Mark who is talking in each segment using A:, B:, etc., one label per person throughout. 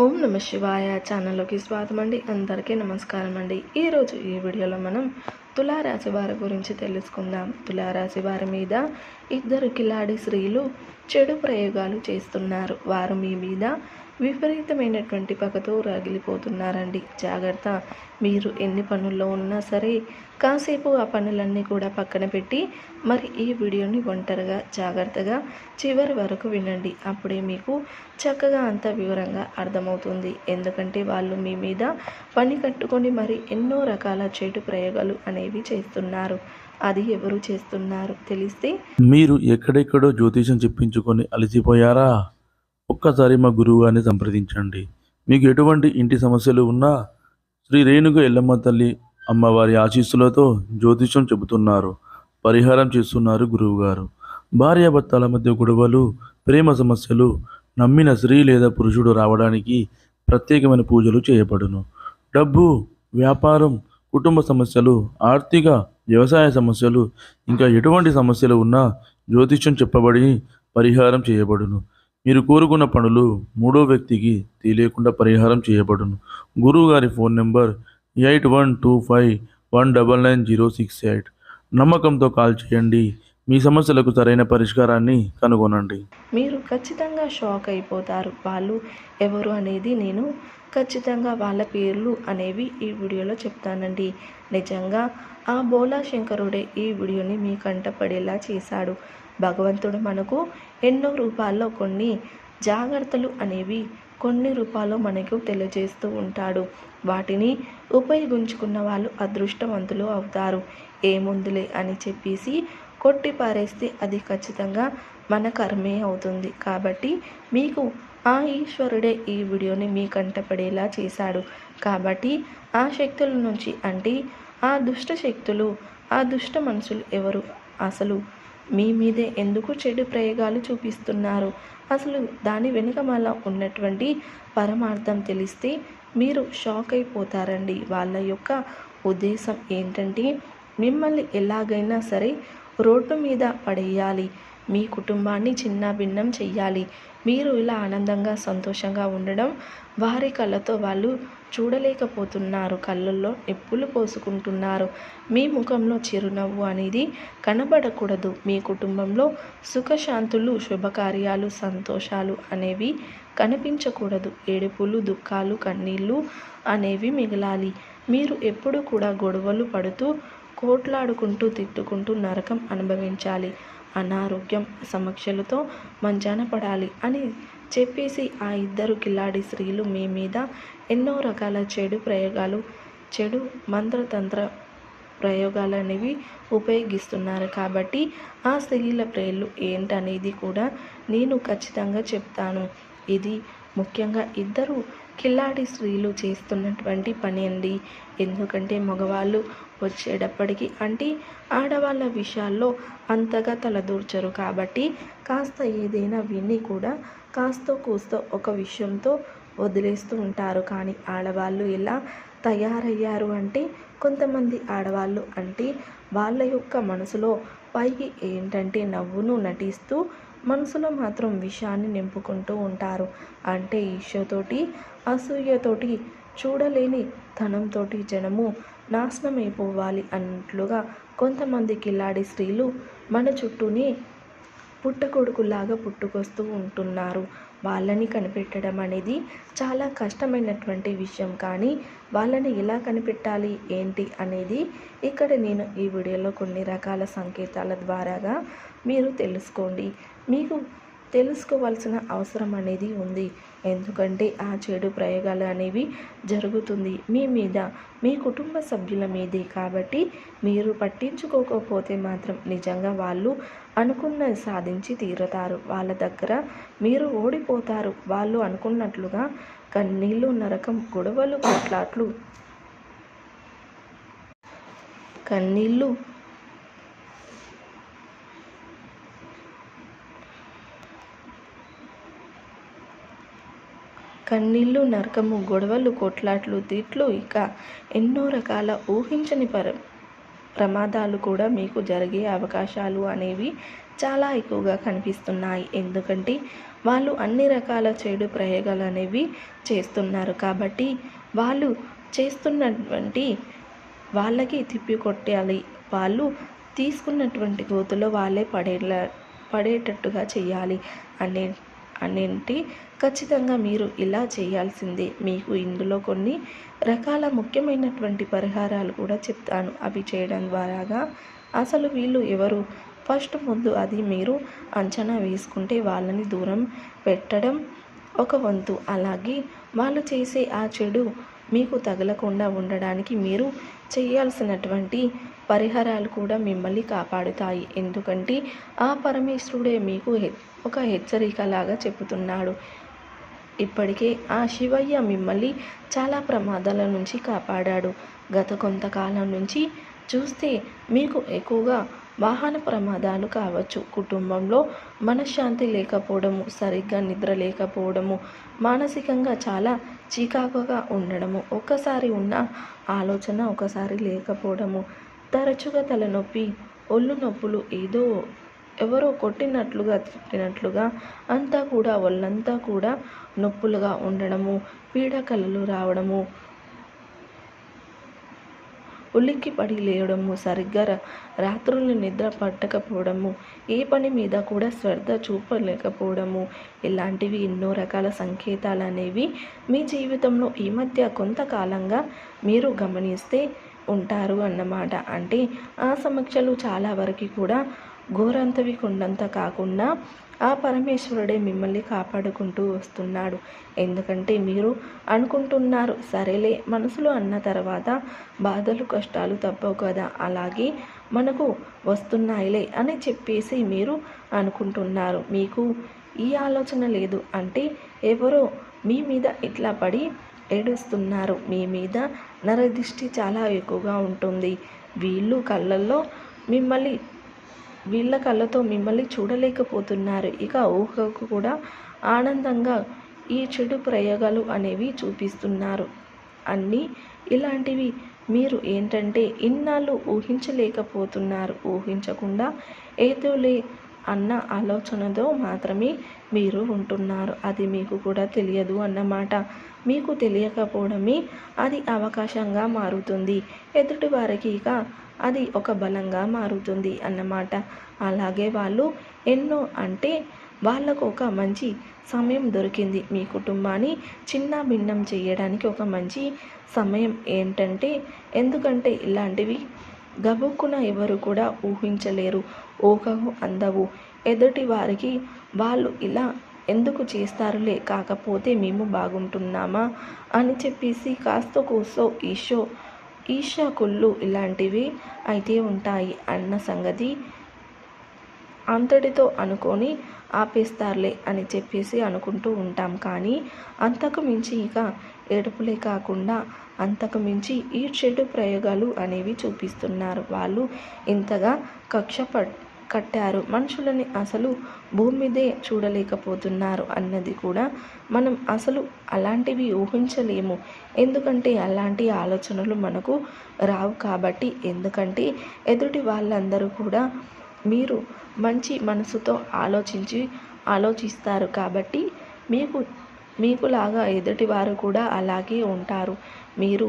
A: ఓం నమ శివాయ ఛానల్లోకి స్వాగతం అండి. అందరికీ నమస్కారం అండి. ఈరోజు ఈ వీడియోలో మనం తులారాశి వారి గురించి తెలుసుకుందాం. తులారాశి వారి మీద ఇద్దరు కిలాడి స్త్రీలు చెడు ప్రయోగాలు చేస్తున్నారు. వారు మీ మీద విపరీతమైనటువంటి పగతో రగిలిపోతున్నారండి. జాగ్రత్త. మీరు ఎన్ని పనుల్లో ఉన్నా సరే కాసేపు ఆ పనులన్నీ కూడా పక్కన పెట్టి మరి ఈ వీడియోని ఒంటరిగా జాగ్రత్తగా చివరి వరకు వినండి. అప్పుడే మీకు చక్కగా అంత వివరంగా అర్థమవుతుంది. ఎందుకంటే వాళ్ళు మీ మీద పని కట్టుకొని మరి ఎన్నో రకాల చెడు ప్రయోగాలు అనేవి చేస్తున్నారు. అది ఎవరు చేస్తున్నారు తెలిస్తే
B: మీరు ఎక్కడెక్కడో జ్యోతిషం చెప్పించుకొని అలసిపోయారా? ఒక్కసారి మా గురువుగారిని సంప్రదించండి. మీకు ఎటువంటి ఇంటి సమస్యలు ఉన్నా శ్రీ రేణుక ఎల్లమ్మ తల్లి అమ్మవారి ఆశీస్సులతో జ్యోతిషం చెబుతున్నారు. పరిహారం చేస్తున్నారు గురువుగారు. భార్యాభర్తల మధ్య గొడవలు, ప్రేమ సమస్యలు, నమ్మిన స్త్రీ లేదా పురుషుడు రావడానికి ప్రత్యేకమైన పూజలు చేయబడును. డబ్బు, వ్యాపారం, కుటుంబ సమస్యలు, ఆర్థిక, వ్యవసాయ సమస్యలు, ఇంకా ఎటువంటి సమస్యలు ఉన్నా జ్యోతిష్యం చెప్పబడి పరిహారం చేయబడును. మీరు కోరుకున్న పనులు మూడో వ్యక్తికి తెలియకుండా పరిహారం చేయబడును. గురువుగారి ఫోన్ నెంబర్ 8125199068. నమ్మకంతో కాల్ చేయండి. మీ సమస్యలకు సరైన పరిష్కారాన్ని కనుగొనండి.
A: మీరు ఖచ్చితంగా షాక్ అయిపోతారు. వాళ్ళు ఎవరు అనేది నేను ఖచ్చితంగా వాళ్ళ పేర్లు అనేవి ఈ వీడియోలో చెప్తానండి. నిజంగా ఆ బోలా శంకరుడే ఈ వీడియోని మీ కంట పడేలా చేశాడు. భగవంతుడు మనకు ఎన్నో రూపాల్లో కొన్ని జాగ్రత్తలు అనేవి కొన్ని రూపాల్లో మనకు తెలియజేస్తూ ఉంటాడు. వాటిని ఉపయోగించుకున్న వాళ్ళు అదృష్టవంతులు అవుతారు. ఏముందులే అని చెప్పేసి కొట్టి పారేస్తే అది ఖచ్చితంగా మన కర్మే అవుతుంది. కాబట్టి మీకు ఆ ఈశ్వరుడే ఈ వీడియోని మీ కంటపడేలా చేశాడు. కాబట్టి ఆ శక్తుల నుంచి అంటే ఆ దుష్ట శక్తులు, ఆ దుష్ట మనుషులు ఎవరు, అసలు మీ మీదే ఎందుకు చెడు ప్రయోగాలు చూపిస్తున్నారు, అసలు దాని వెనుకమాల ఉన్నటువంటి పరమార్థం తెలిస్తే మీరు షాక్ అయిపోతారండి. వాళ్ళ యొక్క ఉద్దేశం ఏంటంటే మిమ్మల్ని ఎలాగైనా సరే రోడ్డు మీద పడేయాలి, మీ కుటుంబాన్ని చిన్న భిన్నం చెయ్యాలి. మీరు ఇలా ఆనందంగా సంతోషంగా ఉండడం వారి కళ్ళతో వాళ్ళు చూడలేకపోతున్నారు. కళ్ళల్లో నిప్పులు పోసుకుంటున్నారు. మీ ముఖంలో చిరునవ్వు అనేది కనబడకూడదు. మీ కుటుంబంలో సుఖశాంతులు, శుభకార్యాలు, సంతోషాలు అనేవి కనిపించకూడదు. ఏడుపులు, దుఃఖాలు, కన్నీళ్ళు అనేవి మిగలాలి. మీరు ఎప్పుడు కూడా గొడవలు పడుతూ కోట్లాడుకుంటూ తిట్టుకుంటూ నరకం అనుభవించాలి. అనారోగ్యం సమస్యలతో మంచాన పడాలి అని చెప్పేసి ఆ ఇద్దరు కిలాడి స్త్రీలు మీ మీద ఎన్నో రకాల చెడు ప్రయోగాలు, చెడు మంత్రతంత్ర ప్రయోగాలు అనేవి ఉపయోగిస్తున్నారు. కాబట్టి ఆ స్త్రీల పేర్లు ఏంటనేది కూడా నేను ఖచ్చితంగా చెప్తాను. ఇది ముఖ్యంగా ఇద్దరు కిలాడి స్త్రీలు చేస్తున్నటువంటి పని అండి. ఎందుకంటే మగవాళ్ళు వచ్చేటప్పటికి అంటే ఆడవాళ్ళ విషయాల్లో అంతగా తలదూర్చరు. కాబట్టి కాస్త ఏదైనా విని కూడా కాస్తో కూస్తో ఒక విషయంతో వదిలేస్తూ ఉంటారు. కానీ ఆడవాళ్ళు ఎలా తయారయ్యారు అంటే కొంతమంది ఆడవాళ్ళు అంటే వాళ్ళ యొక్క మనసులో పైకి ఏంటంటే నవ్వును నటిస్తూ మనసులో మాత్రం విషాన్ని నింపుకుంటూ ఉంటారు. అంటే ఈర్ష్యతోటి, అసూయతోటి, చూడలేని ధనంతోటి జనము నాశనమైపోవాలి అన్నట్లుగా కొంతమంది కిలాడి స్త్రీలు మన చుట్టూనే పుట్టకొడుకులాగా పుట్టుకొస్తూ ఉంటున్నారు. వాళ్ళని కనిపెట్టడం అనేది చాలా కష్టమైనటువంటి విషయం. కానీ వాళ్ళని ఎలా కనిపెట్టాలి ఏంటి అనేది ఇక్కడ నేను ఈ వీడియోలో కొన్ని రకాల సంకేతాల ద్వారాగా మీరు తెలుసుకోండి. మీకు తెలుసుకోవాల్సిన అవసరం అనేది ఉంది. ఎందుకంటే ఆ చెడు ప్రయోగాలు అనేవి జరుగుతుంది మీ మీద, మీ కుటుంబ సభ్యుల మీదే. కాబట్టి మీరు పట్టించుకోకపోతే మాత్రం నిజంగా వాళ్ళు అనుకున్నది సాధించి తీరుతారు. వాళ్ళ దగ్గర మీరు ఓడిపోతారు. వాళ్ళు అనుకున్నట్లుగా కన్నీళ్ళు, నరకం, గొడవలు, కొట్లాట్లు, కన్నీళ్ళు, కన్నీళ్ళు, నరకము, గొడవలు, కొట్లాట్లు, తిట్లు, ఇక ఎన్నో రకాల ఊహించని ప్రమాదాలు కూడా మీకు జరిగే అవకాశాలు అనేవి చాలా ఎక్కువగా కనిపిస్తున్నాయి. ఎందుకంటే వాళ్ళు అన్ని రకాల చెడు ప్రయోగాలు అనేవి చేస్తున్నారు. కాబట్టి వాళ్ళు చేస్తున్నటువంటి వాళ్ళకి తిప్పికొట్టాలి. వాళ్ళు తీసుకున్నటువంటి గోతిలో వాళ్ళే పడేటట్టుగా చేయాలి అనే అనేంటి ఖచ్చితంగా మీరు ఇలా చేయాల్సిందే. మీకు ఇందులో కొన్ని రకాల ముఖ్యమైనటువంటి పరిహారాలు కూడా చెప్తాను. అవి చేయడం ద్వారాగా అసలు వీళ్ళు ఎవరు ఫస్ట్ ముందు అది మీరు అంచనా వేసుకుంటే వాళ్ళని దూరం పెట్టడం ఒక వంతు. అలాగే వాళ్ళు చేసే ఆ చెడు మీకు తగలకుండా ఉండడానికి మీరు చేయాల్సినటువంటి పరిహారాలు కూడా మిమ్మల్ని కాపాడుతాయి. ఎందుకంటే ఆ పరమేశ్వరుడే మీకు ఒక హెచ్చరికలాగా చెబుతున్నాడు. ఇప్పటికే ఆ శివయ్య మిమ్మల్ని చాలా ప్రమాదాల నుంచి కాపాడాడు. గత కొంతకాలం నుంచి చూస్తే మీకు ఎక్కువగా వాహన ప్రమాదాలు కావచ్చు, కుటుంబంలో మనశ్శాంతి లేకపోవడము, సరిగ్గా నిద్ర లేకపోవడము, మానసికంగా చాలా చికాకుగా ఉండడము, ఒక్కసారి ఉన్న ఆలోచన ఒకసారి లేకపోవడము, తరచుగా తలనొప్పి, ఒళ్ళు నొప్పులు, ఎవరో కొట్టినట్లుగా తిట్టినట్లుగా అంతా కూడా ఒళ్ళంతా కూడా నొప్పులుగా ఉండడము, పీడకలలు రావడము, ఉలిక్కిపడి లేవడము, సరిగ్గా రాత్రులు నిద్ర పట్టకపోవడము, ఏ పని మీద కూడా శ్రద్ధ చూపలేకపోవడము, ఇలాంటివి ఎన్నో రకాల సంకేతాలు అనేవి మీ జీవితంలో ఈ మధ్య కొంతకాలంగా మీరు గమనిస్తే ఉంటారు అన్నమాట. అంటే ఆ సమస్యలు చాలా వరకు కూడా ఘోరంతవి కొండంత కాకుండా ఆ పరమేశ్వరుడే మిమ్మల్ని కాపాడుకుంటూ వస్తున్నాడు. ఎందుకంటే మీరు అనుకుంటున్నారు, సరేలే మనసులో అన్న తర్వాత బాధలు కష్టాలు తప్పవు కదా, అలాగే మనకు వస్తున్నాయిలే అని చెప్పేసి మీరు అనుకుంటున్నారు. మీకు ఈ ఆలోచన లేదు. అంటే ఎవరో మీ మీద ఇట్లా పడి ఏడుస్తున్నారు. మీ మీద నరదిష్టి చాలా ఎక్కువగా ఉంటుంది. వీళ్ళ కళ్ళతో మిమ్మల్ని చూడలేకపోతున్నారు. ఇక ఊహకు కూడా ఆనందంగా ఈ చెడు ప్రయోగాలు అనేవి చూపిస్తున్నారు. అన్నీ ఇలాంటివి మీరు ఏంటంటే ఇన్నాళ్ళు ఊహించలేకపోతున్నారు. ఊహించకుండా ఏదోలే అన్న ఆలోచనతో మాత్రమే మీరు ఉంటున్నారు. అది మీకు కూడా తెలియదు అన్నమాట. మీకు తెలియకపోవడమే అది అవకాశంగా మారుతుంది. ఎదుటి వారికి ఇక అది ఒక బలంగా మారుతుంది అన్నమాట. అలాగే వాళ్ళు అంటే వాళ్ళకు ఒక మంచి సమయం దొరికింది. మీ కుటుంబాన్ని చిన్న భిన్నం చేయడానికి ఒక మంచి సమయం ఏంటంటే, ఎందుకంటే ఇలాంటివి గబుక్కున ఎవరు కూడా ఊహించలేరు, ఊహకు అందవు. ఎదుటి వారికి వాళ్ళు ఇలా ఎందుకు చేస్తారులే, కాకపోతే మేము బాగుంటున్నామా అని చెప్పేసి కాస్త కూస్తో ఈర్ష్య కుళ్ళు ఇలాంటివి అయితే ఉంటాయి అన్న సంగతి అంతటితో అనుకొని ఆపేస్తారులే అని చెప్పేసి అనుకుంటూ ఉంటాం. కానీ అంతకు మించి ఇక ఏడుపులే కాకుండా అంతకు మించి ఈ చెడు ప్రయోగాలు అనేవి చూపిస్తున్నారు. వాళ్ళు ఇంతగా కక్ష కట్టారు, మనుషులని అసలు భూమి మీదే చూడలేకపోతున్నారు అన్నది కూడా మనం అసలు అలాంటివి ఊహించలేము. ఎందుకంటే అలాంటి ఆలోచనలు మనకు రావు కాబట్టి. ఎందుకంటే ఎదుటి వాళ్ళందరూ కూడా మీరు మంచి మనసుతో ఆలోచిస్తారు కాబట్టి మీకులాగా ఎదుటివారు కూడా అలాగే ఉంటారు. మీరు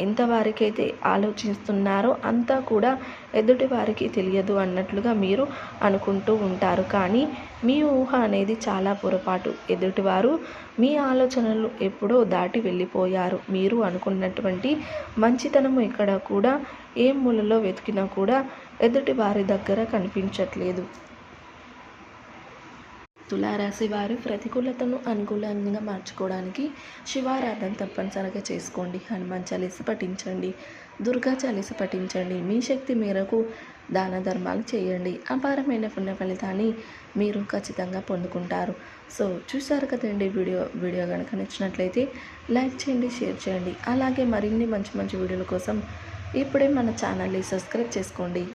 A: ఎంతవారికైతే ఆలోచిస్తున్నారో అంతా కూడా ఎదుటి వారికి తెలియదు అన్నట్లుగా మీరు అనుకుంటూ ఉంటారు. కానీ మీ ఊహ అనేది చాలా పొరపాటు. ఎదుటివారు మీ ఆలోచనలు ఎప్పుడో దాటి వెళ్ళిపోయారు. మీరు అనుకున్నటువంటి మంచితనము ఎక్కడ కూడా ఏ మూలలో వెతికినా కూడా ఎదుటి వారి దగ్గర కనిపించట్లేదు. తులారాశి వారు ప్రతికూలతను అనుకూలంగా మార్చుకోవడానికి శివారాధన తప్పనిసరిగా చేసుకోండి. హనుమాన్ చాలీస పఠించండి, దుర్గా చాలీస పఠించండి. మీ శక్తి మేరకు దాన ధర్మాలు చేయండి. అపారమైన పుణ్య ఫలితాన్ని మీరు ఖచ్చితంగా పొందుకుంటారు. సో చూసారు కదండి వీడియో కనుక నచ్చినట్లయితే లైక్ చేయండి, షేర్ చేయండి. అలాగే మరిన్ని మంచి మంచి వీడియోల కోసం ఇప్పుడే మన ఛానల్ని సబ్స్క్రైబ్ చేసుకోండి.